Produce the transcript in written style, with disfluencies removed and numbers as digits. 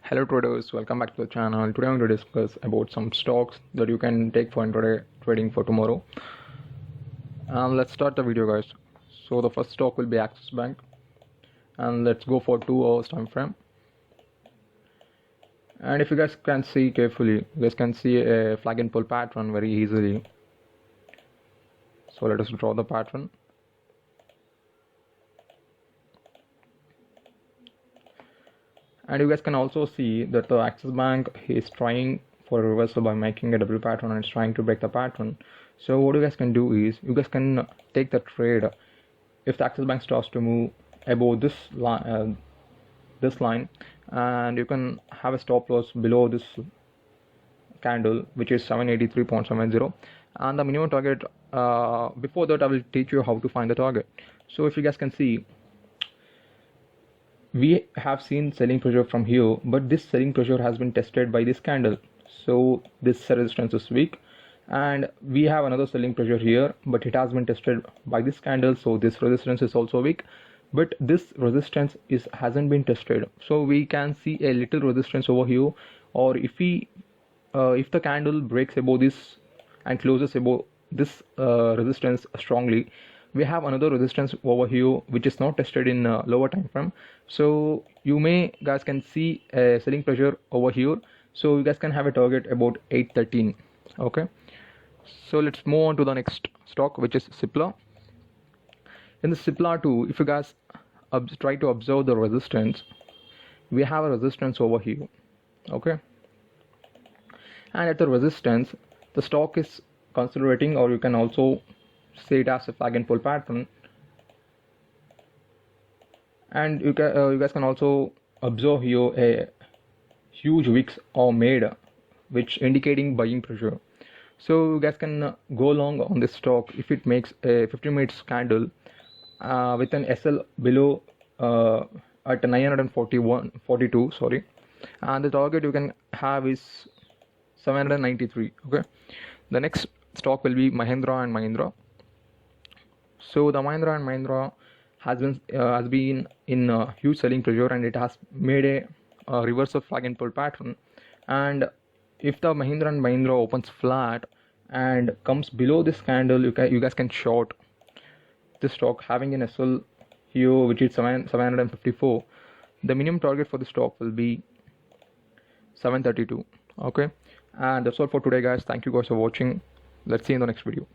Hello traders, welcome back to the channel. Today I'm going to discuss about some stocks that you can take for intraday trading for tomorrow. And let's start the video, guys. So the first stock will be Axis Bank, and let's go for 2 hours time frame. And if you guys can see carefully, you guys can see a flag and pull pattern very easily. So let us draw the pattern. And you guys can also see that the Axis Bank is trying for a reversal by making a double pattern, and it's trying to break the pattern. So what you guys can do is you guys can take the trade if the Axis Bank starts to move above this line, and you can have a stop loss below this candle, which is 783.70, and the minimum target. Before that, I will teach you how to find the target. So if you guys can see, we have seen selling pressure from here, but this selling pressure has been tested by this candle. So this resistance is weak, and we have another selling pressure here, but it has been tested by this candle. So this resistance is also weak, but this resistance hasn't been tested. So we can see a little resistance over here, or if the candle breaks above this and closes above this resistance strongly, we have another resistance over here which is not tested in lower time frame. So you guys can see a selling pressure over here, so you guys can have a target about 813. Okay, so let's move on to the next stock, which is Ziploc. In the Ziploc 2, if you guys try to observe the resistance, we have a resistance over here. Okay, and at the resistance, the stock is consolidating, or you can also say it as a flag and pull pattern. And you guys can also observe here a huge wicks are made, which indicating buying pressure. So you guys can go long on this stock if it makes a 15 minutes candle with an SL below at 942, sorry, and the target you can have is 793. Okay, the next stock will be Mahindra and Mahindra. So the Mahindra and Mahindra has been in huge selling pressure, and it has made a reversal flag and pull pattern. And if the Mahindra and Mahindra opens flat and comes below this candle, you guys can short this stock having an SL here, which is 754. The minimum target for the stock will be 732. Okay, and that's all for today, guys. Thank you guys for watching. Let's see you in the next video.